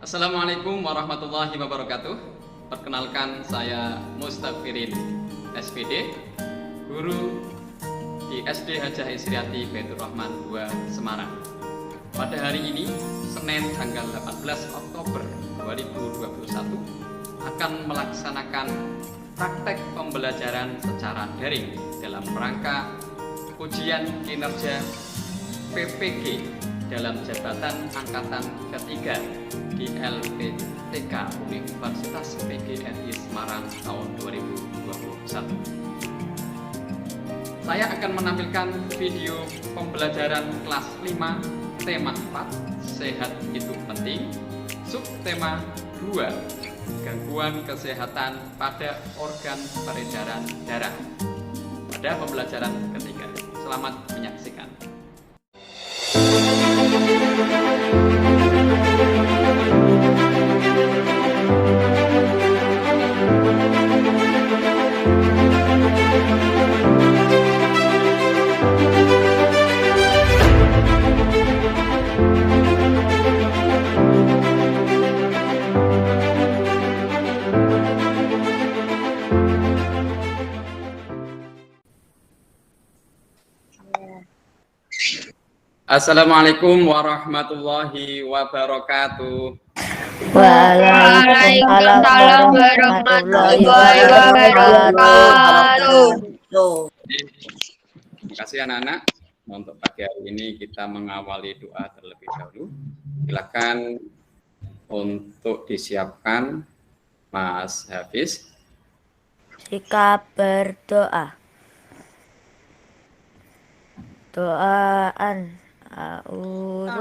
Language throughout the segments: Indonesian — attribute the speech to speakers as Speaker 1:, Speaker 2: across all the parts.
Speaker 1: Assalamualaikum warahmatullahi wabarakatuh. Perkenalkan, saya Mustafirin SPD, guru di SD Hajah Isriati Baitur Rahman 2 Semarang. Pada hari ini, Senin tanggal 18 Oktober 2021, akan melaksanakan praktek pembelajaran secara daring dalam rangka ujian kinerja PPG dalam jabatan angkatan ketiga di LPTK Universitas PGRI Semarang tahun 2021. Saya akan menampilkan video pembelajaran kelas 5 tema 4 sehat itu penting, subtema 2 gangguan kesehatan pada organ peredaran darah pada pembelajaran ketiga. Selamat menyaksikan. Assalamualaikum warahmatullahi wabarakatuh.
Speaker 2: Waalaikumsalam warahmatullahi wabarakatuh.
Speaker 1: Terima kasih anak-anak. Untuk pagi hari ini kita mengawali doa terlebih dahulu. Silakan untuk disiapkan Mas Hafiz.
Speaker 2: Sikap berdoa. Doaan. A'udzu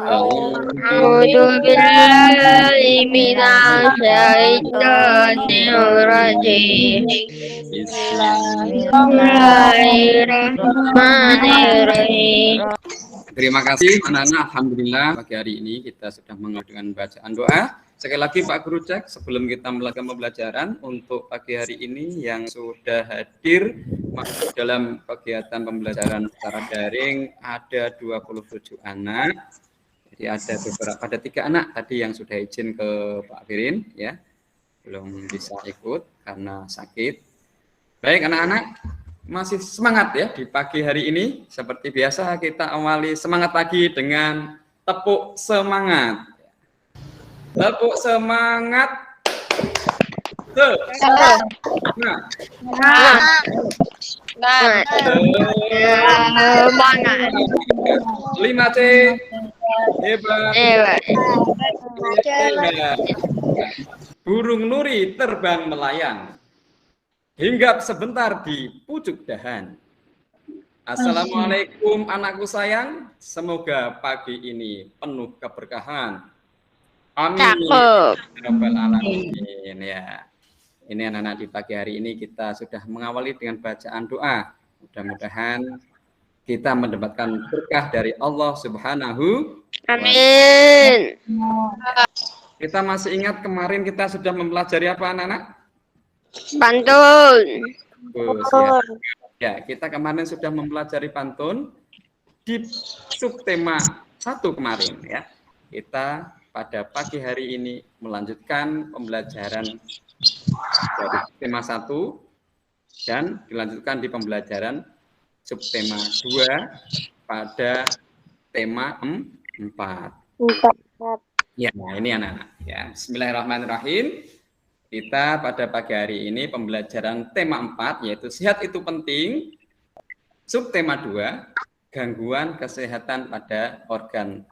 Speaker 2: billahi minasyaitonir rajim. Bismillahirrahmanirrahim.
Speaker 1: Terima kasih anak-anak. Alhamdulillah pagi hari ini kita sudah mengakhiri dengan bacaan doa. Sekali lagi Pak Guru cek sebelum kita melakukan pembelajaran untuk pagi hari ini yang sudah hadir masuk dalam kegiatan pembelajaran secara daring ada 27 anak. Jadi ada 3 anak tadi yang sudah izin ke Pak Firin ya. Belum bisa ikut karena sakit. Baik anak-anak, masih semangat ya di pagi hari ini. Seperti biasa kita awali semangat pagi dengan tepuk semangat. Tepuk semangat.
Speaker 2: Semangat.
Speaker 1: 5C. Hebat. Burung nuri terbang melayang. Hinggap sebentar di pucuk dahan. Assalamualaikum anakku sayang. Semoga pagi ini penuh keberkahan. Amin. Rabbal alamin ya. Ini anak-anak di pagi hari ini kita sudah mengawali dengan bacaan doa. Mudah-mudahan kita mendapatkan berkah dari Allah Subhanahu.
Speaker 2: Amin.
Speaker 1: Kita masih ingat kemarin kita sudah mempelajari apa anak-anak?
Speaker 2: Pantun.
Speaker 1: Ya, kita kemarin sudah mempelajari pantun di subtema 1 kemarin ya. Kita pada pagi hari ini melanjutkan pembelajaran dari tema 1 dan dilanjutkan di pembelajaran subtema 2 pada tema 4. Ya, ini anak-anak ya. Bismillahirrahmanirrahim. Kita pada pagi hari ini pembelajaran tema 4 yaitu sehat itu penting. Subtema 2 gangguan kesehatan pada organ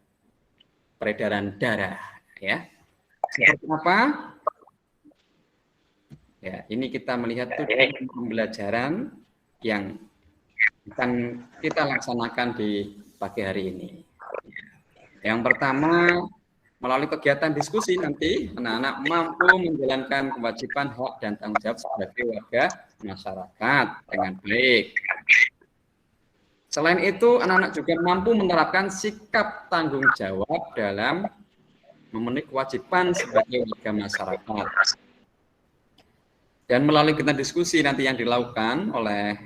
Speaker 1: peredaran darah ya. Seperti apa? Ya, ini kita melihat tujuan pembelajaran yang akan kita laksanakan di pagi hari ini. Yang pertama, melalui kegiatan diskusi nanti anak-anak mampu menjalankan kewajiban hak dan tanggung jawab sebagai warga masyarakat dengan baik. Selain itu, anak-anak juga mampu menerapkan sikap tanggung jawab dalam memenuhi kewajiban sebagai warga masyarakat. Dan melalui kegiatan diskusi nanti yang dilakukan oleh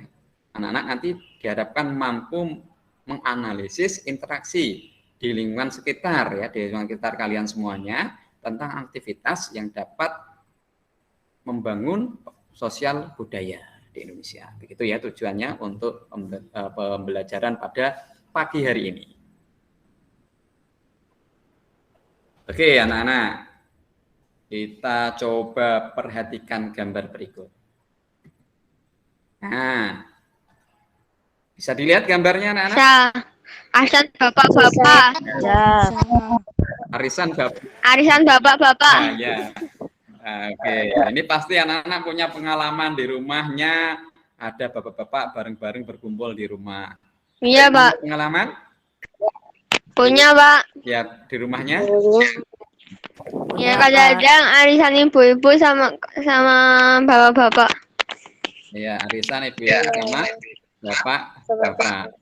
Speaker 1: anak-anak nanti diharapkan mampu menganalisis interaksi di lingkungan sekitar ya, di lingkungan sekitar kalian semuanya tentang aktivitas yang dapat membangun sosial budaya di Indonesia. Begitu ya tujuannya untuk pembelajaran pada pagi hari ini. Oke, anak-anak. Kita coba perhatikan gambar berikut. Nah, bisa dilihat gambarnya anak-anak?
Speaker 2: Bisa. Arisan bapak-bapak.
Speaker 1: Arisan bapak.
Speaker 2: Arisan bapak-bapak.
Speaker 1: Nah, ya. Oke, ini pasti anak-anak punya pengalaman di rumahnya, ada bapak-bapak bareng-bareng berkumpul di rumah.
Speaker 2: Iya, Pak.
Speaker 1: Pengalaman?
Speaker 2: Punya, Pak.
Speaker 1: Ya, di rumahnya?
Speaker 2: Ya, kadang-kadang arisan ibu-ibu sama bapak-bapak.
Speaker 1: Ya, arisan ibu-ibu sama bapak-bapak.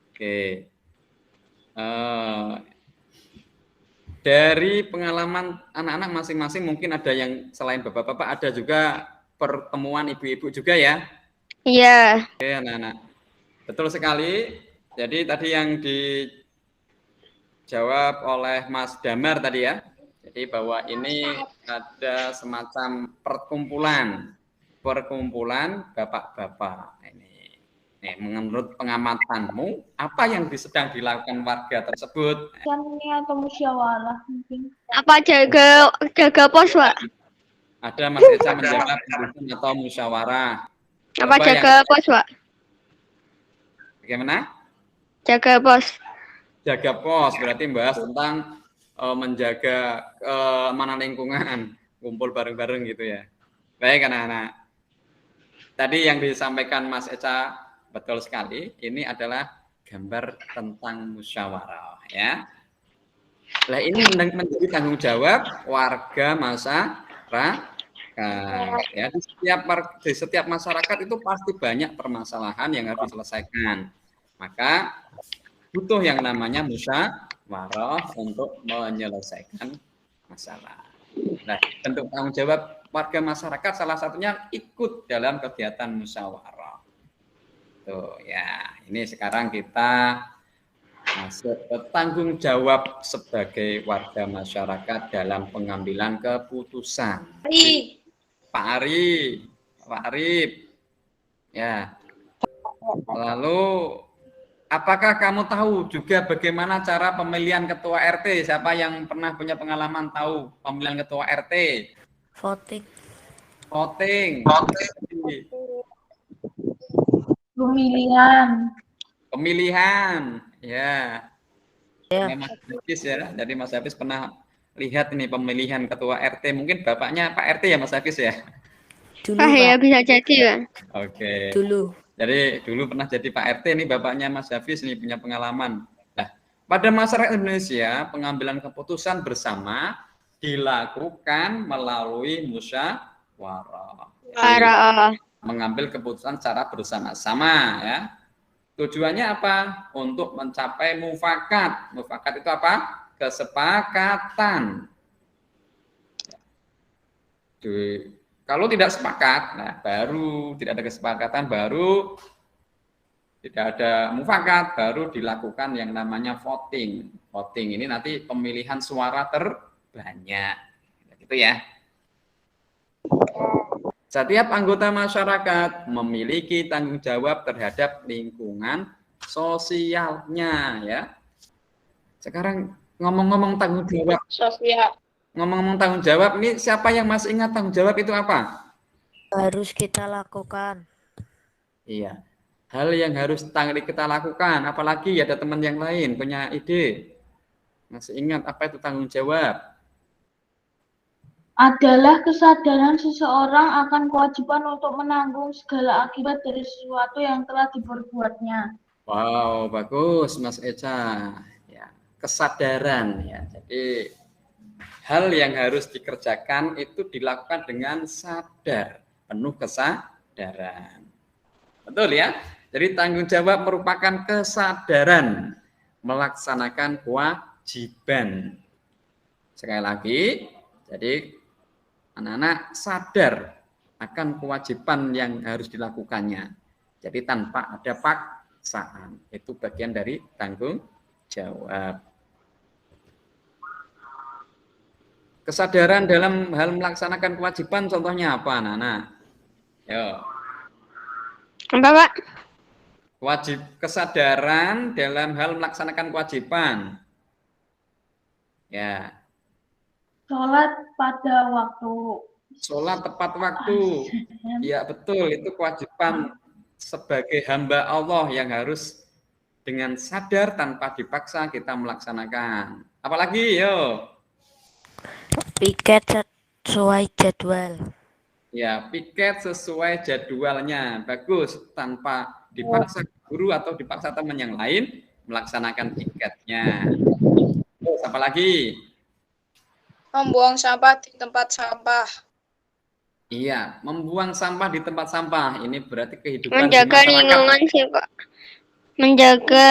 Speaker 1: Oke. Dari pengalaman anak-anak masing-masing mungkin ada yang selain bapak-bapak, ada juga pertemuan ibu-ibu juga ya?
Speaker 2: Iya.
Speaker 1: Oke, anak-anak. Betul sekali. Jadi tadi yang dijawab oleh Mas Damar tadi ya. Jadi bahwa ini ada semacam perkumpulan bapak-bapak. Nih, menurut pengamatanmu, apa yang sedang dilakukan warga tersebut?
Speaker 3: Ini atau musyawarah mungkin.
Speaker 2: Apa jaga pos, Pak?
Speaker 1: Ada Mas Eca menjaga pembukaan atau musyawarah.
Speaker 2: Apa jaga pos, Pak?
Speaker 1: Bagaimana?
Speaker 2: Jaga pos.
Speaker 1: Jaga pos berarti membahas tentang menjaga keamanan lingkungan, kumpul bareng-bareng gitu ya. Baik anak-anak. Tadi yang disampaikan Mas Eca betul sekali. Ini adalah gambar tentang musyawarah ya. Nah, ini menjadi tanggung jawab warga masyarakat ya. Di setiap masyarakat itu pasti banyak permasalahan yang harus diselesaikan. Maka butuh yang namanya musyawarah untuk menyelesaikan masalah. Nah, bentuk tanggung jawab warga masyarakat salah satunya ikut dalam kegiatan musyawarah. Tuh ya, ini sekarang kita masuk ke tanggung jawab sebagai warga masyarakat dalam pengambilan keputusan. Pak Arif, ya. Lalu, apakah kamu tahu juga bagaimana cara pemilihan ketua RT? Siapa yang pernah punya pengalaman tahu pemilihan ketua RT? Voting. Pemilihan, ya. Mas Hafiz ya. Jadi Mas Hafiz pernah lihat ini pemilihan ketua RT. Mungkin bapaknya Pak RT ya Mas Hafiz ya?
Speaker 2: Dulu, ya bisa jadi ya.
Speaker 1: Oke.
Speaker 4: Dulu.
Speaker 1: Jadi dulu pernah jadi Pak RT ini bapaknya Mas Hafiz ini punya pengalaman. Nah, pada masyarakat Indonesia pengambilan keputusan bersama dilakukan melalui musyawarah. Mengambil keputusan secara bersama-sama ya. Tujuannya apa? Untuk mencapai mufakat. Mufakat itu apa? Kesepakatan. Kalau tidak sepakat, nah baru tidak ada kesepakatan, baru tidak ada mufakat, baru dilakukan yang namanya voting. Voting ini nanti pemilihan suara terbanyak. Gitu ya. Setiap anggota masyarakat memiliki tanggung jawab terhadap lingkungan sosialnya ya. Sekarang ngomong-ngomong tanggung jawab
Speaker 3: Sosial.
Speaker 1: Ngomong-ngomong tanggung jawab, ini siapa yang masih ingat tanggung jawab itu apa?
Speaker 4: Harus kita lakukan.
Speaker 1: Iya. Hal yang harus kita lakukan, apalagi ada teman yang lain punya ide. Masih ingat apa itu tanggung jawab?
Speaker 3: Adalah kesadaran seseorang akan kewajiban untuk menanggung segala akibat dari sesuatu yang telah diperbuatnya.
Speaker 1: Wow, bagus Mas Eca. Ya, kesadaran ya. Jadi hal yang harus dikerjakan itu dilakukan dengan sadar, penuh kesadaran. Betul ya? Jadi tanggung jawab merupakan kesadaran melaksanakan kewajiban. Sekali lagi, jadi anak-anak sadar akan kewajiban yang harus dilakukannya. Jadi tanpa ada paksaan. Itu bagian dari tanggung jawab. Kesadaran dalam hal melaksanakan kewajiban contohnya apa, anak-anak? Yo.
Speaker 2: Apa, Pak?
Speaker 1: Kesadaran dalam hal melaksanakan kewajiban. Ya.
Speaker 3: Sholat pada waktu.
Speaker 1: Sholat tepat waktu. Ya betul, itu kewajiban sebagai hamba Allah yang harus dengan sadar tanpa dipaksa kita melaksanakan. Apalagi, yo.
Speaker 4: Piket sesuai jadwal.
Speaker 1: Ya, piket sesuai jadwalnya. Bagus, tanpa dipaksa guru atau dipaksa teman yang lain melaksanakan piketnya. Terus apa lagi?
Speaker 5: Membuang sampah di tempat sampah.
Speaker 1: Iya, membuang sampah di tempat sampah. Ini berarti kehidupan
Speaker 2: Menjaga
Speaker 1: di masyarakat.
Speaker 2: lingkungan sih, Pak. Menjaga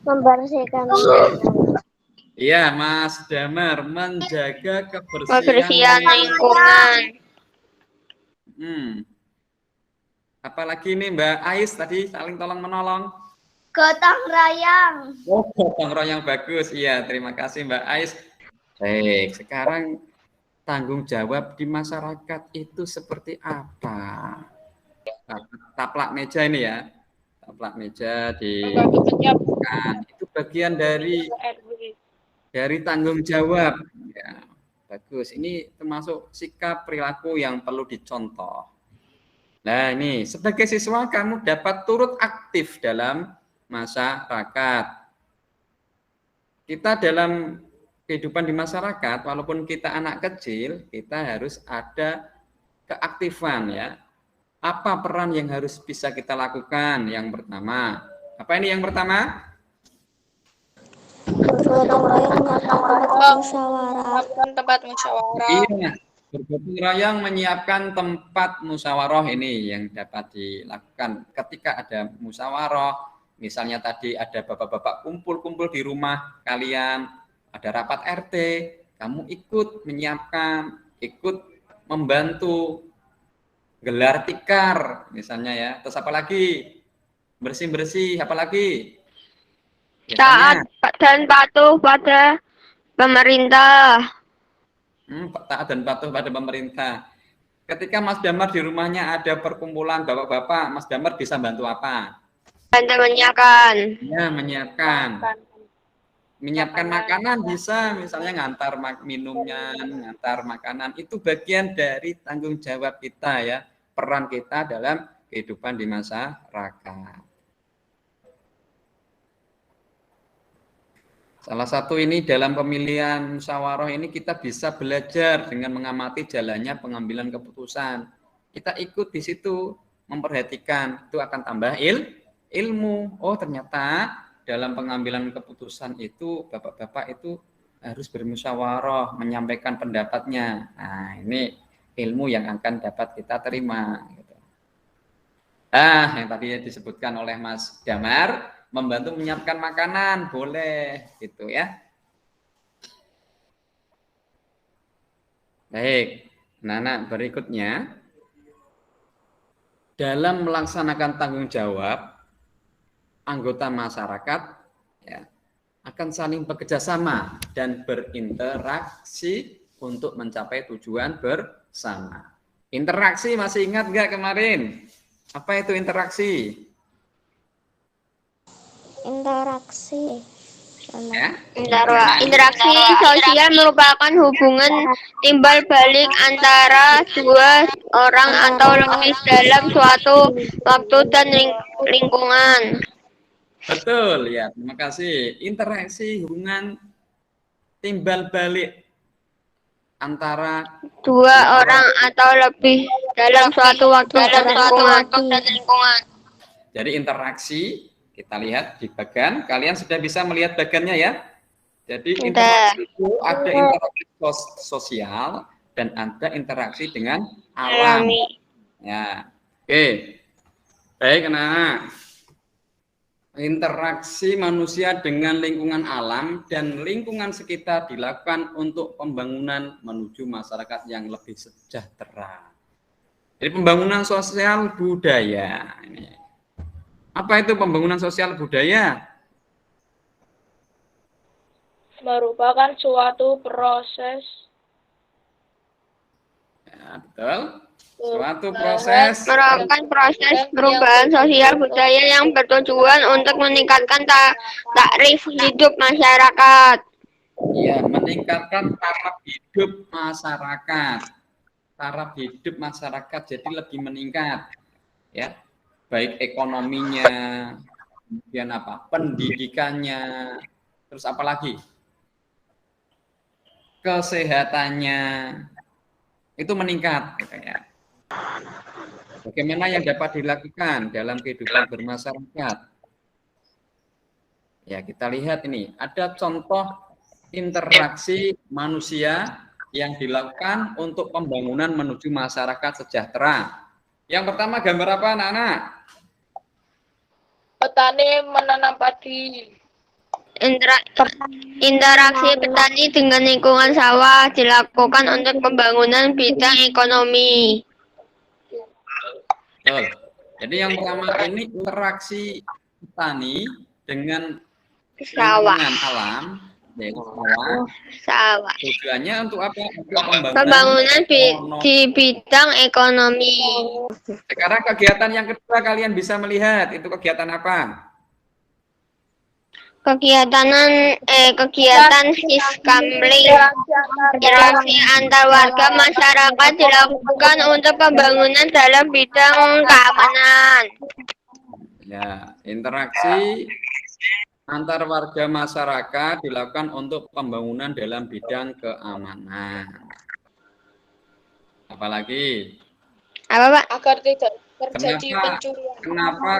Speaker 2: membersihkan
Speaker 1: Iya, Mas Damar, menjaga
Speaker 2: kebersihan lingkungan.
Speaker 1: Apalagi nih Mbak Ais tadi saling tolong menolong.
Speaker 3: Gotong royong.
Speaker 1: Oh, gotong royong bagus. Iya, terima kasih Mbak Ais. Baik, sekarang tanggung jawab di masyarakat itu seperti apa? Taplak meja ini ya. Taplak meja di itu bagian dari tanggung jawab. Ya, bagus. Ini termasuk sikap perilaku yang perlu dicontoh. Nah, ini sebagai siswa kamu dapat turut aktif dalam masyarakat. Kita dalam kehidupan di masyarakat, walaupun kita anak kecil, kita harus ada keaktifan ya. Apa peran yang harus bisa kita lakukan? Yang pertama, apa ini yang pertama?
Speaker 5: Tempat musyawarah.
Speaker 1: Iya, bergotong royong menyiapkan tempat musyawarah ini yang dapat dilakukan ketika ada musyawarah. Misalnya tadi ada bapak-bapak kumpul-kumpul di rumah kalian, ada rapat RT, kamu ikut menyiapkan, ikut membantu gelar tikar misalnya ya. Terus apa lagi? Bersih-bersih, apa lagi?
Speaker 2: Taat dan patuh pada pemerintah.
Speaker 1: Taat dan patuh pada pemerintah. Ketika Mas Damar di rumahnya ada perkumpulan bapak-bapak, Mas Damar bisa bantu apa?
Speaker 2: Bantu menyiapkan.
Speaker 1: Ya, menyiapkan makanan bisa, misalnya ngantar minumnya, ngantar makanan. Itu bagian dari tanggung jawab kita ya, peran kita dalam kehidupan di masyarakat. Salah satu ini dalam pemilihan musyawarah ini kita bisa belajar dengan mengamati jalannya pengambilan keputusan. Kita ikut di situ, memperhatikan, itu akan tambah ilmu. Oh, ternyata dalam pengambilan keputusan itu bapak-bapak itu harus bermusyawarah, menyampaikan pendapatnya. Nah, ini ilmu yang akan dapat kita terima. Yang tadi disebutkan oleh Mas Damar, membantu menyiapkan makanan, boleh gitu ya. Baik, nah berikutnya dalam melaksanakan tanggung jawab, anggota masyarakat ya, akan saling bekerjasama dan berinteraksi untuk mencapai tujuan bersama. Interaksi masih ingat nggak kemarin? Apa itu interaksi?
Speaker 6: Interaksi.
Speaker 1: Ya?
Speaker 2: Interaksi sosial merupakan hubungan timbal balik antara dua orang atau lebih dalam suatu waktu dan lingkungan.
Speaker 1: Betul ya, terima kasih. Interaksi hubungan timbal balik antara
Speaker 2: dua orang atau lebih dalam suatu waktu dan lingkungan.
Speaker 1: Jadi interaksi, kita lihat di bagan, kalian sudah bisa melihat bagannya ya. Jadi interaksi itu ada interaksi sosial dan ada interaksi dengan alam. Ya, oke. Baik, anak. Interaksi manusia dengan lingkungan alam dan lingkungan sekitar dilakukan untuk pembangunan menuju masyarakat yang lebih sejahtera. Jadi pembangunan sosial budaya. Apa itu pembangunan sosial budaya?
Speaker 5: merupakan suatu proses
Speaker 1: Ya, betul. Suatu proses
Speaker 2: Merupakan proses perubahan sosial budaya yang bertujuan untuk meningkatkan taraf hidup masyarakat.
Speaker 1: ya meningkatkan taraf hidup masyarakat. Taraf hidup masyarakat jadi lebih meningkat, ya, baik ekonominya, kemudian apa, pendidikannya, terus apa lagi, kesehatannya itu meningkat, gitu ya. Bagaimana yang dapat dilakukan dalam kehidupan bermasyarakat? Ya, kita lihat ini ada contoh interaksi manusia yang dilakukan untuk pembangunan menuju masyarakat sejahtera. Yang pertama gambar apa, anak-anak?
Speaker 5: petani menanam padi.
Speaker 2: Interaksi petani dengan lingkungan sawah dilakukan untuk pembangunan bidang ekonomi.
Speaker 1: Betul. Jadi yang pertama ini interaksi petani dengan
Speaker 2: Sawah.
Speaker 1: lingkungan alam, yaitu sawah.
Speaker 2: Sawah.
Speaker 1: Tujuannya untuk apa? Untuk
Speaker 2: Pembangunan
Speaker 1: ekonomi.
Speaker 2: di bidang ekonomi.
Speaker 1: Sekarang kegiatan yang kedua kalian bisa melihat itu kegiatan apa?
Speaker 2: Kegiatan siskamling. Interaksi antar warga masyarakat dilakukan untuk pembangunan dalam bidang keamanan.
Speaker 1: Ya, interaksi antar warga masyarakat dilakukan untuk pembangunan dalam bidang keamanan. Apalagi?
Speaker 2: Apa, Pak?
Speaker 5: Agar tidak terjadi
Speaker 1: Kenapa?
Speaker 5: pencurian.
Speaker 1: Kenapa?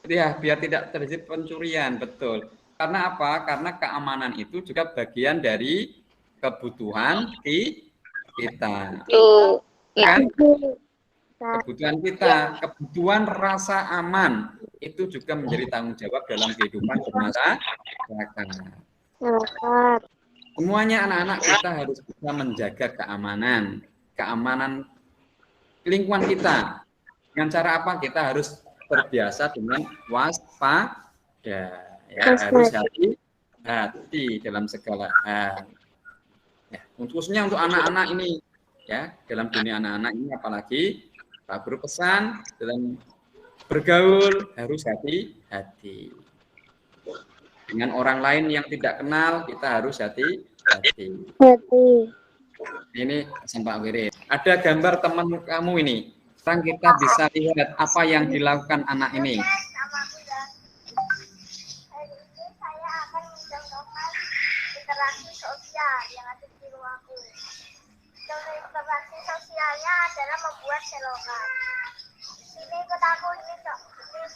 Speaker 1: Ya, biar tidak terjadi pencurian, betul. Karena apa? Karena keamanan itu juga bagian dari kebutuhan kita.
Speaker 2: Tuh.
Speaker 1: Kan? Kebutuhan kita, kebutuhan rasa aman itu juga menjadi tanggung jawab dalam kehidupan bermasyarakat. Semuanya anak-anak kita harus bisa menjaga keamanan lingkungan kita. Dengan cara apa? Kita harus terbiasa dengan waspada. Ya, harus hati-hati dalam segala hal. Ya, khususnya untuk anak-anak ini, ya, dalam dunia anak-anak ini apalagi Pak Guru pesan dalam bergaul harus hati-hati. Dengan orang lain yang tidak kenal kita harus hati-hati. Ini pesan Pak Wirid. Ada gambar teman kamu ini. Sekarang kita bisa lihat apa yang dilakukan anak ini.
Speaker 7: Interaksi sosial yang ada di rumahku. Contoh interaksi sosialnya adalah membuat selokan. Ini ikut aku ini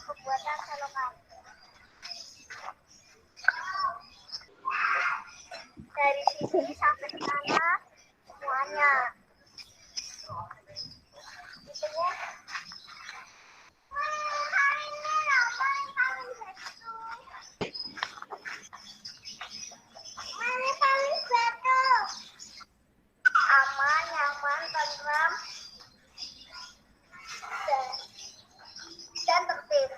Speaker 7: pembuatan selokan. Dari sini sampai sana semuanya. Itu ya. Aman, nyaman, tentram, dan tertib.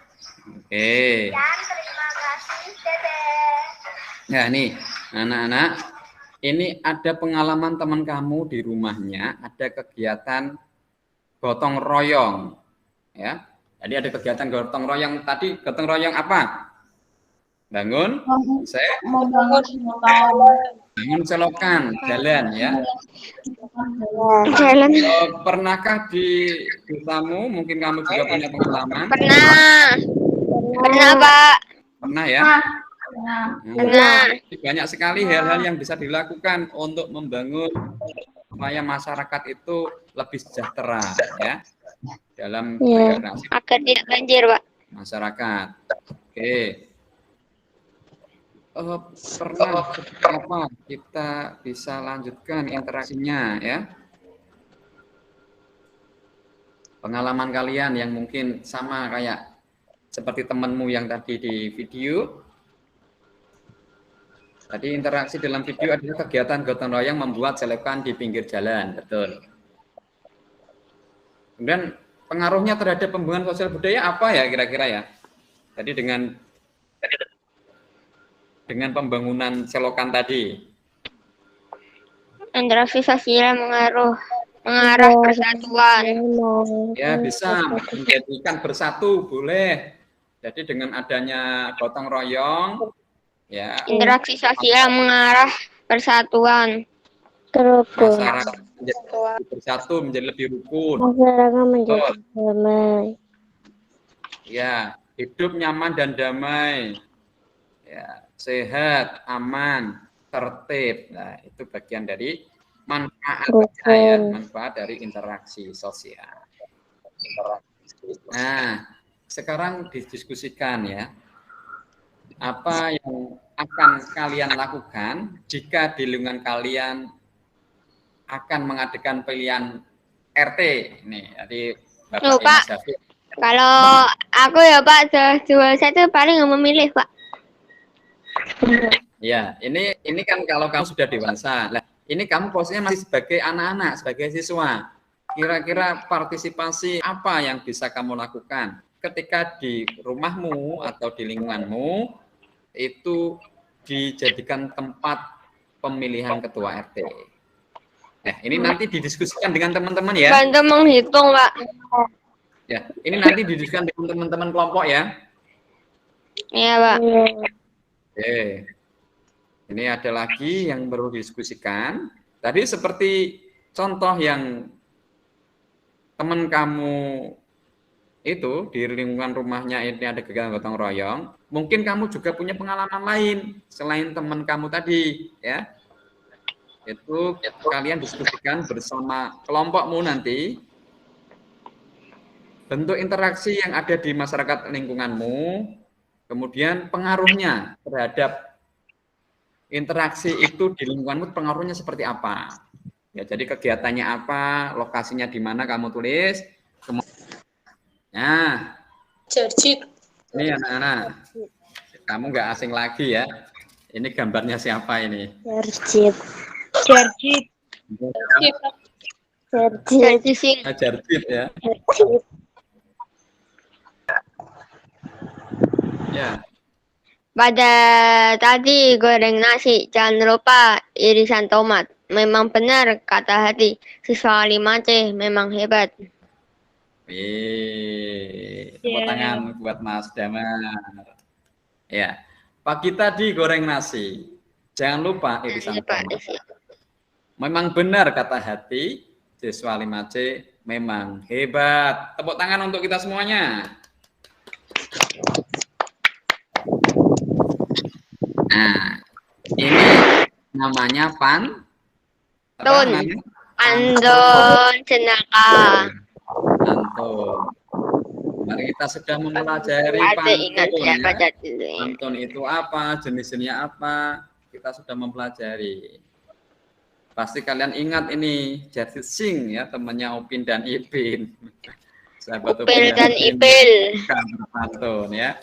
Speaker 1: Oke.
Speaker 7: Dan terima kasih, Dede.
Speaker 1: Ya, nih, anak-anak, ini ada pengalaman teman kamu di rumahnya, ada kegiatan gotong royong. Ya. Jadi ada kegiatan gotong royong. Tadi gotong royong apa? Bangun, bangun selokan, jalan ya.
Speaker 2: Jalan.
Speaker 1: Pernahkah di desamu, mungkin kamu juga punya pengalaman?
Speaker 2: Pernah, Pak.
Speaker 1: Pernah ya?
Speaker 2: Pernah.
Speaker 1: Banyak sekali hal-hal yang bisa dilakukan untuk membangun supaya masyarakat itu lebih sejahtera ya dalam berinteraksi
Speaker 2: Agar tidak banjir, Pak.
Speaker 1: masyarakat. Oke. Pernah apa kita bisa lanjutkan interaksinya ya? Pengalaman kalian yang mungkin sama kayak seperti temanmu yang tadi di video. Tadi interaksi dalam video adalah kegiatan gotong royong membuat selokan di pinggir jalan, betul. Kemudian pengaruhnya terhadap pembangunan sosial budaya apa ya kira-kira ya? Tadi dengan dengan pembangunan selokan tadi?
Speaker 2: Interaksi sosial mengarah persatuan.
Speaker 1: Ya, bisa menjadikan bersatu, boleh. Jadi dengan adanya gotong royong, ya,
Speaker 2: Interaksi sosial mengarah persatuan.
Speaker 1: masyarakat menjadi bersatu, menjadi lebih rukun.
Speaker 6: Masyarakat menjadi
Speaker 1: Betul.
Speaker 6: damai.
Speaker 1: Ya, hidup nyaman dan damai. Ya, sehat, aman, tertib. Nah, itu bagian dari manfaat ya, manfaat dari interaksi sosial. Nah, sekarang didiskusikan ya, apa yang akan kalian lakukan jika di lingkungan kalian akan mengadakan pilihan RT. Ini, jadi Bapak
Speaker 2: Loh, Pak.
Speaker 1: Imas Hafid.
Speaker 2: Kalau aku ya Pak, saya tuh paling nggak memilih Pak.
Speaker 1: Ya, ini kan kalau kamu sudah dewasa. Nah, ini kamu posisinya masih sebagai anak-anak, sebagai siswa. Kira-kira partisipasi apa yang bisa kamu lakukan ketika di rumahmu atau di lingkunganmu itu dijadikan tempat pemilihan ketua RT. Nah, ini nanti didiskusikan dengan teman-teman ya.
Speaker 2: Bantu menghitung Pak.
Speaker 1: Ya, ini nanti didiskusikan dengan teman-teman kelompok ya.
Speaker 2: Iya Pak.
Speaker 1: Oke. Ini ada lagi yang perlu didiskusikan. Tadi seperti contoh yang teman kamu itu di lingkungan rumahnya ini ada kegiatan gotong royong. Mungkin kamu juga punya pengalaman lain selain teman kamu tadi, ya. Itu kalian diskusikan bersama kelompokmu nanti. Bentuk interaksi yang ada di masyarakat lingkunganmu, kemudian pengaruhnya terhadap interaksi itu di lingkunganmu, pengaruhnya seperti apa? Ya, jadi kegiatannya apa, lokasinya di mana kamu tulis. Nah,
Speaker 5: Jarjit.
Speaker 1: ini anak-anak, kamu nggak asing lagi ya. Ini gambarnya siapa ini?
Speaker 6: Jarjit.
Speaker 5: Jarjit.
Speaker 6: Jarjit.
Speaker 1: Jarjit ya. Ya.
Speaker 2: Pada tadi goreng nasi, jangan lupa irisan tomat. Memang benar kata hati, siswa 5C memang hebat.
Speaker 1: Tepuk tangan buat Mas Damar. Ya, pagi tadi goreng nasi. Jangan lupa irisan tomat. Memang benar kata hati, siswa 5C memang hebat. Tepuk tangan untuk kita semuanya. Nah, ini namanya Pantun
Speaker 2: Jenaka.
Speaker 1: Pantun. Mari kita sudah mempelajari pantun. Pantun itu apa, jenis-jenisnya apa, kita sudah mempelajari. Pasti kalian ingat ini Jarjit Singh ya, temannya Upin dan Ipin. Sahabat
Speaker 2: Upin dan Ipin.
Speaker 1: Pantun ya.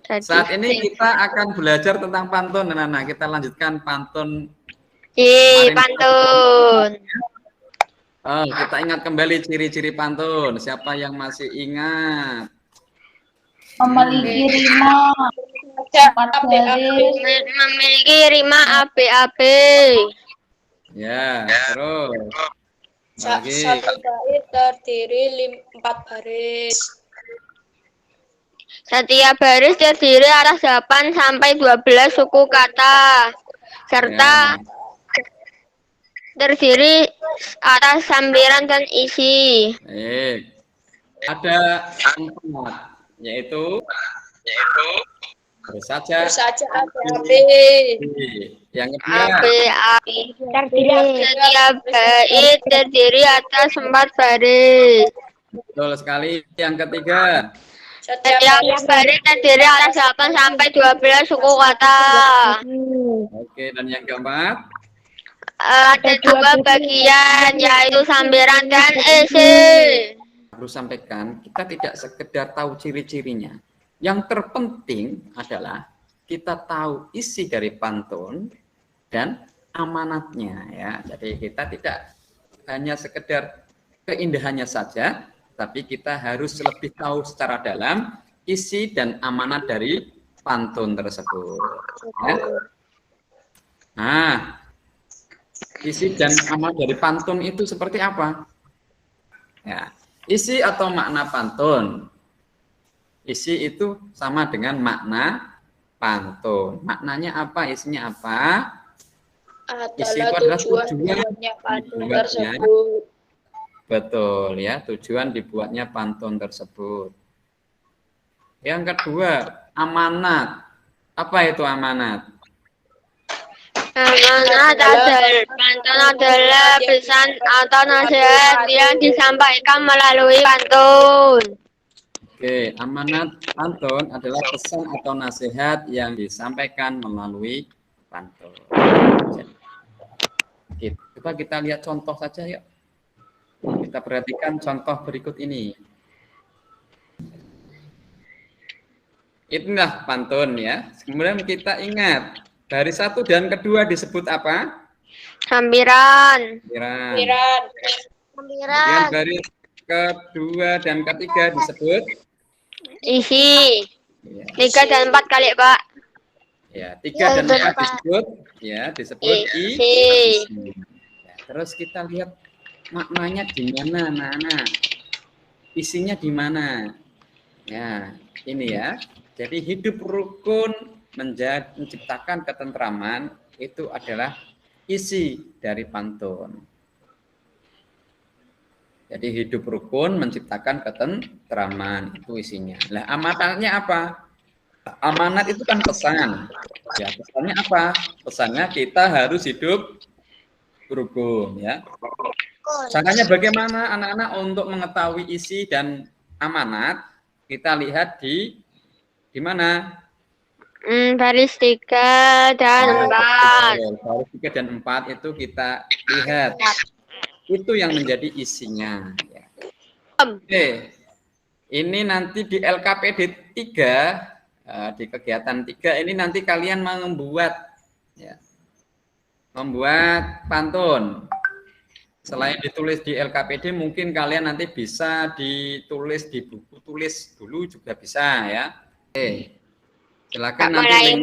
Speaker 2: Jadi,
Speaker 1: saat ini kita akan belajar tentang pantun, anak-anak. Kita lanjutkan pantun.
Speaker 2: Pantun.
Speaker 1: Oh, kita ingat kembali ciri-ciri pantun. Siapa yang masih ingat?
Speaker 3: Memiliki rima 4 baris.
Speaker 2: Memiliki rima AB.
Speaker 1: Ya, terus. Lagi.
Speaker 5: Satu bait terdiri 4 baris.
Speaker 2: Setiap baris terdiri atas 8 sampai 12 suku kata, serta terdiri atas sambiran dan isi.
Speaker 1: Baik. Ada 4, yaitu bersaja
Speaker 5: AB.
Speaker 1: Yang kedua,
Speaker 2: AB. Setiap bait terdiri atas 4 baris.
Speaker 1: betul sekali. Yang ketiga,
Speaker 2: Setiap baris terdiri atas 8 sampai 12 suku kata.
Speaker 1: oke, dan yang keempat,
Speaker 2: Ada 2 bagian, yaitu sambiran dan isi.
Speaker 1: harus sampaikan, kita tidak sekedar tahu ciri-cirinya. Yang terpenting adalah kita tahu isi dari pantun dan amanatnya ya. Jadi kita tidak hanya sekedar keindahannya saja, tapi kita harus lebih tahu secara dalam isi dan amanat dari pantun tersebut. Ya. Nah, isi dan amanat dari pantun itu seperti apa? Ya, isi atau makna pantun. Isi itu sama dengan makna pantun. Maknanya apa? Isinya apa? Isi itu adalah tujuan
Speaker 5: dibuatnya pantun
Speaker 1: dibuatnya.
Speaker 5: tersebut.
Speaker 1: Betul ya, tujuan dibuatnya pantun tersebut. Yang kedua, amanat. Apa itu amanat?
Speaker 2: Amanat adalah pantun adalah pesan atau nasihat yang disampaikan melalui pantun.
Speaker 1: Oke, amanat pantun adalah pesan atau nasihat yang disampaikan melalui pantun. Coba kita lihat contoh saja yuk. Kita perhatikan contoh berikut ini. Itulah pantun ya. Kemudian kita ingat, baris 1 dan kedua disebut apa?
Speaker 2: Sambiran.
Speaker 1: Sambiran. Kemudian baris kedua dan ketiga disebut
Speaker 2: Isi.
Speaker 1: ya,
Speaker 2: 3 dan 4 kali, Pak.
Speaker 1: ya 3 dan 4 disebut
Speaker 2: Isi.
Speaker 1: Ya, terus kita lihat maknanya di mana, anak-anak. Isinya di mana? Ya, ini ya. Jadi hidup rukun menciptakan ketentraman itu adalah isi dari pantun. Jadi hidup rukun menciptakan ketentraman itu isinya. Lah amanatnya apa? Amanat itu kan pesan. Ya, pesannya apa? Pesannya kita harus hidup rukun ya. Caranya bagaimana anak-anak untuk mengetahui isi dan amanat? Kita lihat di mana?
Speaker 2: Baris 3 dan 4.
Speaker 1: Baris 3 dan 4 itu kita lihat. Itu yang menjadi isinya. Ya. Oke, ini nanti di LKPD 3, di kegiatan 3 ini nanti kalian membuat pantun. Selain ditulis di LKPD, mungkin kalian nanti bisa ditulis di buku tulis dulu juga bisa ya. Oke, silakan nanti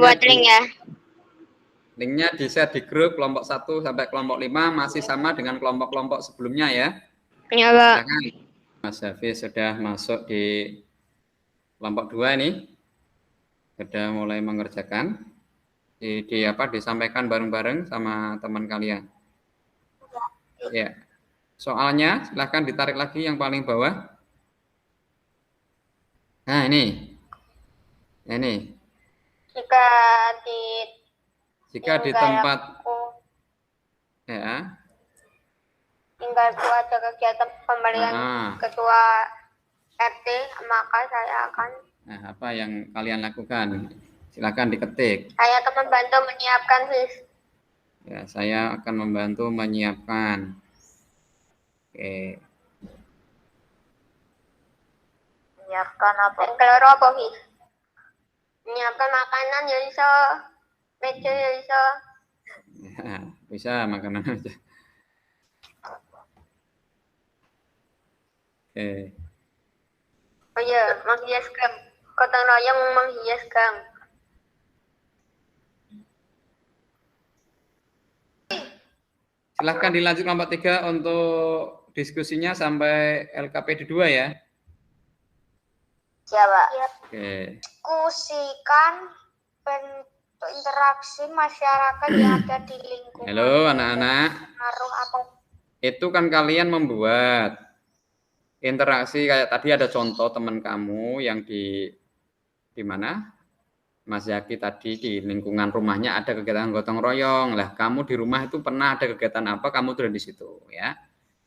Speaker 1: linknya di-share di grup kelompok 1 sampai kelompok 5 masih sama dengan kelompok-kelompok sebelumnya ya.
Speaker 2: Iya, Pak.
Speaker 1: Silakan. Mas Hafiz sudah masuk di kelompok 2 ini. Sudah mulai mengerjakan. Disampaikan bareng-bareng sama teman kalian. Ya. Soalnya silahkan ditarik lagi yang paling bawah. Nah, ini. Jika di tempat ya.
Speaker 2: Tinggal itu ada kegiatan pemberian ketua RT, maka saya akan.
Speaker 1: Nah, apa yang kalian lakukan? Silakan diketik.
Speaker 2: Saya akan membantu menyiapkan, Sis.
Speaker 1: Ya, saya akan membantu menyiapkan. Oke.
Speaker 2: Menyiapkan apa? Keloro apa, Sis? Menyiapkan makanan ya iso. Meja ya iso.
Speaker 1: Ya, bisa makanan aja. Oke.
Speaker 2: Oh iya, menghias gang. Gotong royong menghias gang.
Speaker 1: Silahkan dilanjut kelompok 3 untuk diskusinya sampai LKPD 2 ya.
Speaker 2: Siapa?
Speaker 1: Oke.
Speaker 7: Diskusikan bentuk interaksi masyarakat yang ada di lingkungan.
Speaker 1: Halo anak-anak.
Speaker 7: Pengaruh apa?
Speaker 1: Itu kan kalian membuat interaksi kayak tadi ada contoh teman kamu yang di mana? Mas Zaki tadi di lingkungan rumahnya ada kegiatan gotong royong. Lah, kamu di rumah itu pernah ada kegiatan apa? Kamu tulis di situ, ya.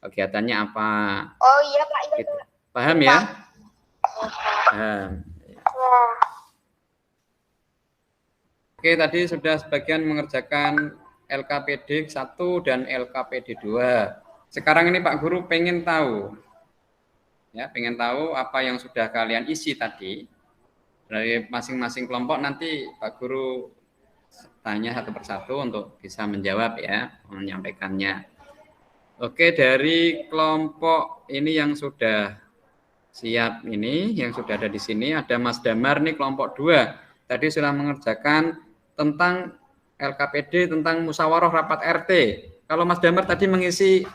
Speaker 1: Kegiatannya apa?
Speaker 7: Oh iya Pak, iya.
Speaker 1: Gitu. Paham ya? Paham. Oke, tadi sudah sebagian mengerjakan LKPD 1 dan LKPD 2. Sekarang ini Pak Guru pengen tahu. Ya, pengen tahu apa yang sudah kalian isi tadi. Dari masing-masing kelompok nanti Pak Guru tanya satu persatu untuk bisa menjawab ya, menyampaikannya. Oke, dari kelompok ini yang sudah Siap, ini yang sudah ada di sini ada Mas Damar nih kelompok 2. Tadi sudah mengerjakan tentang LKPD, tentang musyawarah rapat RT. Kalau Mas Damar tadi mengisi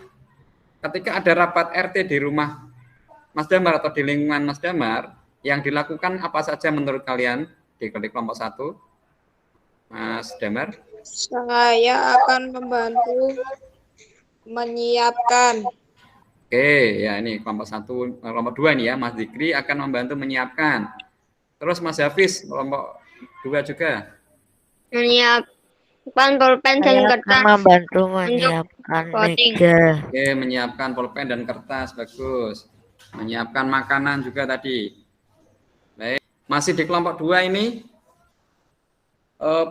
Speaker 1: ketika ada rapat RT di rumah Mas Damar atau di lingkungan Mas Damar, yang dilakukan apa saja menurut kalian di kelompok 1? Mas Damar?
Speaker 5: Saya akan membantu menyiapkan.
Speaker 1: Oke, ya ini kelompok 1, kelompok 2 ini ya, Mas Dikri akan membantu menyiapkan. Terus Mas Hafiz, kelompok 2 juga.
Speaker 2: Menyiapkan pulpen dan
Speaker 4: Saya akan
Speaker 2: kertas
Speaker 4: membantu
Speaker 2: untuk
Speaker 4: menyiapkan
Speaker 2: voting.
Speaker 4: meja.
Speaker 1: Oke, menyiapkan pulpen dan kertas, bagus. Menyiapkan makanan juga tadi. Baik, masih di kelompok 2 ini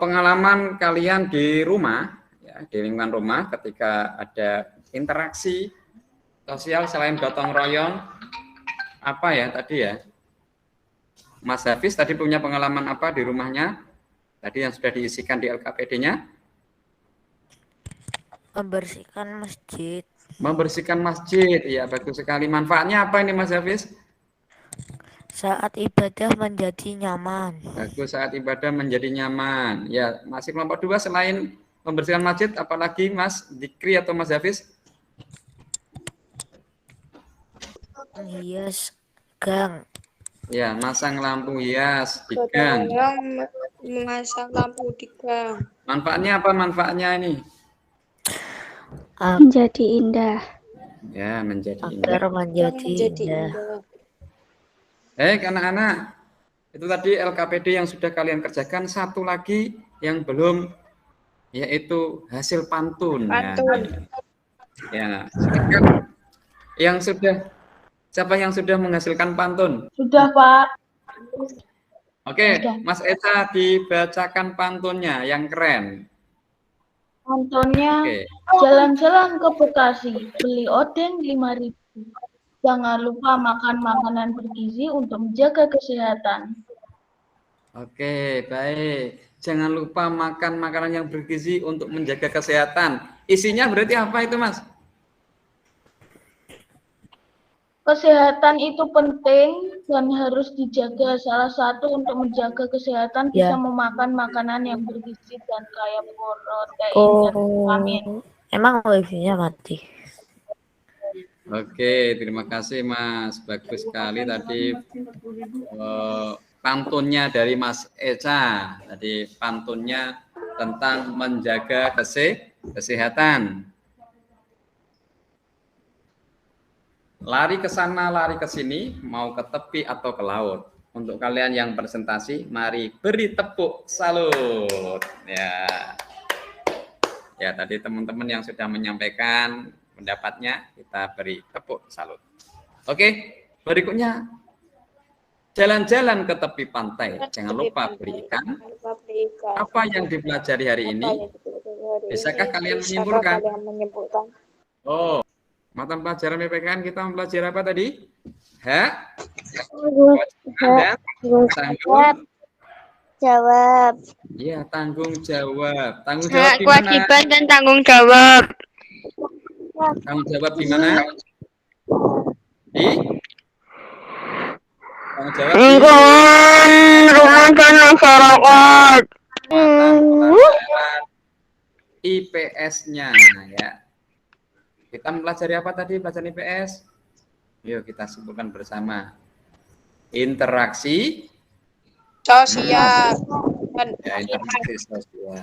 Speaker 1: pengalaman kalian di rumah, ya, di lingkungan rumah ketika ada interaksi sosial selain gotong royong, apa ya tadi ya? Mas Hafiz tadi punya pengalaman apa di rumahnya? Tadi yang sudah diisikan di LKPD-nya?
Speaker 4: Membersihkan masjid.
Speaker 1: Membersihkan masjid, ya bagus sekali. Manfaatnya apa ini Mas Hafiz?
Speaker 4: Saat ibadah menjadi nyaman.
Speaker 1: Bagus, saat ibadah menjadi nyaman. Ya, masih kelompok 2 selain membersihkan masjid, apalagi Mas Dikri atau Mas Hafiz?
Speaker 4: Menghias gang.
Speaker 1: Ya, masang lampu hias di gang.
Speaker 5: Gotong memasang lampu di gang.
Speaker 1: Manfaatnya apa manfaatnya ini?
Speaker 6: Menjadi indah.
Speaker 1: Ya, menjadi
Speaker 4: Agar
Speaker 1: indah.
Speaker 4: menjadi indah.
Speaker 1: Anak-anak, itu tadi LKPD yang sudah kalian kerjakan. Satu lagi yang belum, yaitu hasil pantun.
Speaker 5: Pantun.
Speaker 1: Ya, silakan. Yang sudah, siapa yang sudah menghasilkan pantun?
Speaker 3: Sudah, Pak.
Speaker 1: Oke,
Speaker 3: Sudah.
Speaker 1: Mas Eca dibacakan pantunnya yang keren.
Speaker 3: Contohnya,
Speaker 1: Oke.
Speaker 3: jalan-jalan ke Bekasi, beli odeng 5.000. Jangan lupa makan makanan bergizi untuk menjaga kesehatan.
Speaker 1: Oke, baik. Jangan lupa makan makanan yang bergizi untuk menjaga kesehatan. Isinya berarti apa itu, Mas?
Speaker 3: Kesehatan itu penting dan harus dijaga. Salah satu untuk menjaga kesehatan bisa memakan makanan yang bergizi dan kaya protein dan vitamin.
Speaker 4: Emang wifi-nya mati?
Speaker 1: Oke, terima kasih Mas. Bagus sekali tadi pantunnya dari Mas Eca. Tadi pantunnya tentang menjaga kesehatan. Lari ke sana, lari ke sini, mau ke tepi atau ke laut. Untuk kalian yang presentasi, mari beri tepuk salut. Ya, tadi teman-teman yang sudah menyampaikan pendapatnya, kita beri tepuk salut. Oke, berikutnya jalan-jalan ke tepi pantai. Jangan lupa beli ikan. Apa yang dipelajari hari ini? Bisakah kalian menyimpulkan? Oh, mata pelajaran PPKN kita mempelajari apa tadi? Tanggung
Speaker 6: Jawab.
Speaker 1: Iya, tanggung jawab. Tanggung jawab di mana?
Speaker 2: Kewajiban dan tanggung jawab.
Speaker 1: Tanggung jawab di mana? Di? Tanggung jawab di
Speaker 2: Rumah dan masyarakat.
Speaker 1: IPS-nya ya. Kita mempelajari apa tadi pelajaran IPS? Yuk kita simpulkan bersama. Interaksi
Speaker 5: Sosial.
Speaker 1: ya, interaksi sosial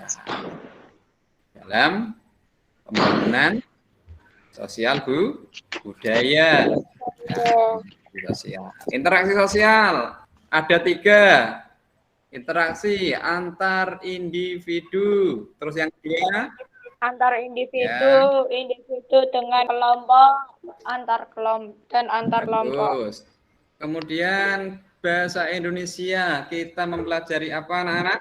Speaker 1: dalam pembangunan sosial budaya. Sosial. Interaksi sosial ada 3. Interaksi antar individu. Terus yang kedua
Speaker 5: Antar individu, individu dengan kelompok, antar kelompok dan antar kelompok.
Speaker 1: bagus. Kemudian bahasa Indonesia kita mempelajari apa anak-anak?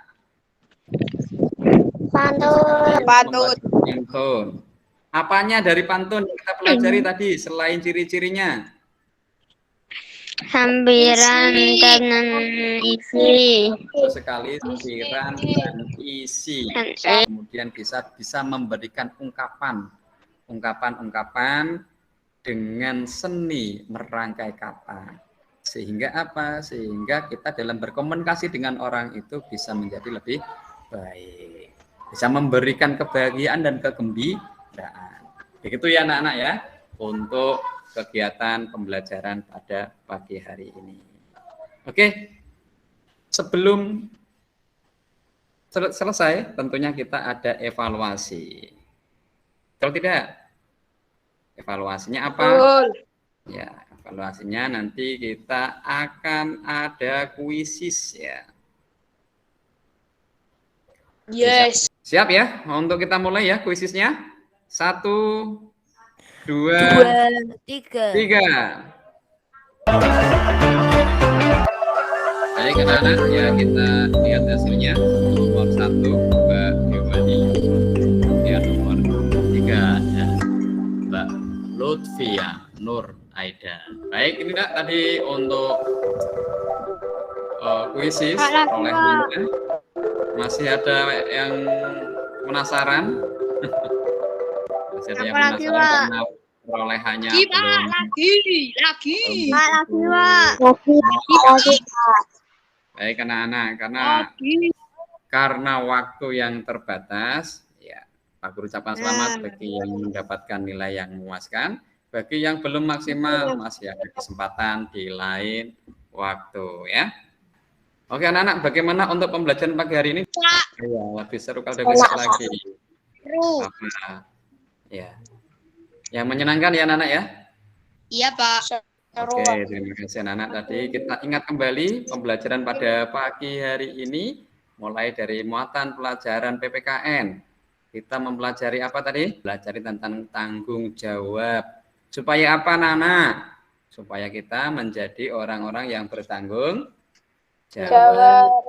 Speaker 6: Pantun.
Speaker 5: Pantun.
Speaker 1: Apanya dari pantun yang kita pelajari tadi selain ciri-cirinya?
Speaker 2: Sambiran dan isi.
Speaker 1: Betul sekali, sambiran dan isi. Kemudian bisa memberikan ungkapan dengan seni merangkai kata. Sehingga apa? Sehingga kita dalam berkomunikasi dengan orang itu bisa menjadi lebih baik. Bisa memberikan kebahagiaan dan kegembiraan. Begitu ya anak-anak ya, untuk kegiatan pembelajaran pada pagi hari ini. Oke, sebelum selesai tentunya kita ada evaluasi. Kalau tidak, evaluasinya apa?
Speaker 5: Betul.
Speaker 1: Ya, evaluasinya nanti kita akan ada kuisis ya.
Speaker 5: Yes.
Speaker 1: Siap ya untuk kita mulai ya kuisisnya? 1, 2,
Speaker 4: 3.
Speaker 1: 3. Baik anak-anak ya, kita lihat hasilnya. Nomor 1 Mbak Yowani, ya nomor 3 ada Mbak Lutfia Nur Aida. Baik, ini Nak, tadi untuk kuisis olehnya. Masih ada yang penasaran? Masih ada yang penasaran karena perolehannya belum.
Speaker 5: Lagi.
Speaker 1: Baik anak-anak, karena waktu yang terbatas, ya Pak Guru ucapkan selamat bagi yang mendapatkan nilai yang memuaskan. Bagi yang belum maksimal masih ada kesempatan di lain waktu ya. Oke anak-anak, bagaimana untuk pembelajaran pagi hari ini? Ya, lebih seru kalau ada besok lagi. Apa? Ya. Yang menyenangkan ya anak-anak ya?
Speaker 5: Iya, Pak.
Speaker 1: Oke, terima kasih anak-anak. Tadi kita ingat kembali pembelajaran pada pagi hari ini mulai dari muatan pelajaran PPKN. Kita mempelajari apa tadi? Pelajari tentang tanggung jawab. Supaya apa anak-anak? Supaya kita menjadi orang-orang yang bertanggung jawab.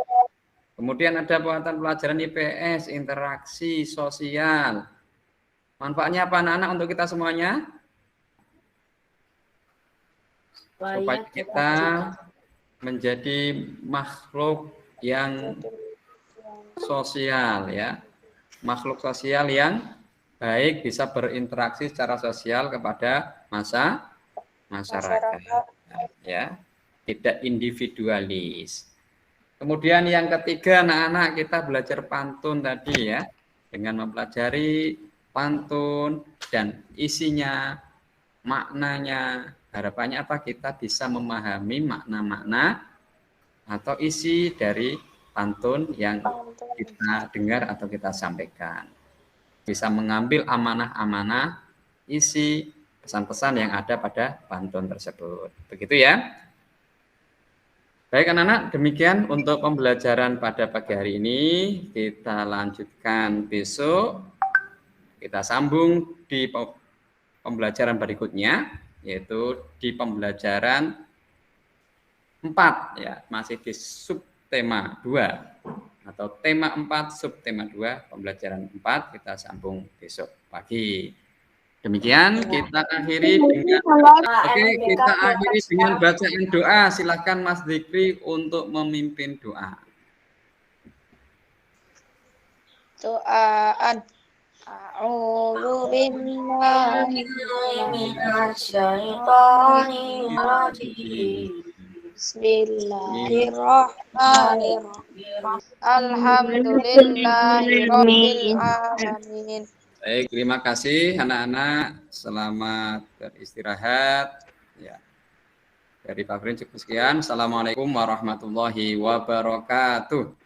Speaker 1: Kemudian ada muatan pelajaran IPS, interaksi sosial. Manfaatnya apa anak-anak untuk kita semuanya? Supaya kita menjadi makhluk yang sosial ya. Makhluk sosial yang baik, bisa berinteraksi secara sosial kepada masyarakat ya. Tidak individualis. Kemudian yang ketiga anak-anak, kita belajar pantun tadi ya. Dengan mempelajari pantun dan isinya, maknanya, harapannya apa? Kita bisa memahami makna-makna atau isi dari pantun yang kita dengar atau kita sampaikan. Bisa mengambil amanah-amanah isi pesan-pesan yang ada pada pantun tersebut. Begitu ya. Baik anak-anak, demikian untuk pembelajaran pada pagi hari ini. Kita lanjutkan besok. Kita sambung di pembelajaran berikutnya, yaitu di pembelajaran 4 ya, masih di subtema 2 atau tema 4 subtema 2, pembelajaran 4 kita sambung besok pagi. Demikian kita akhiri dengan bacaan doa. Silakan Mas Dikri untuk memimpin doa.
Speaker 5: Doaan. A'udzu billahi minasyaitonir rajim. Bismillahirrahmanirrahim. Alhamdulillahirabbil alamin.
Speaker 1: Baik, terima kasih anak-anak. Selamat beristirahat. Ya. Dari Pak Frin cukup sekian. Assalamualaikum warahmatullahi wabarakatuh.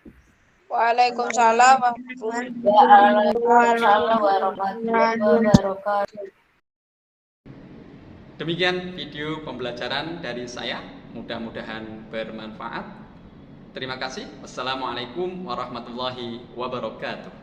Speaker 5: Waalaikumsalam warahmatullahi wabarakatuh.
Speaker 1: Demikian video pembelajaran dari saya. Mudah-mudahan bermanfaat. Terima kasih. Wassalamualaikum warahmatullahi wabarakatuh.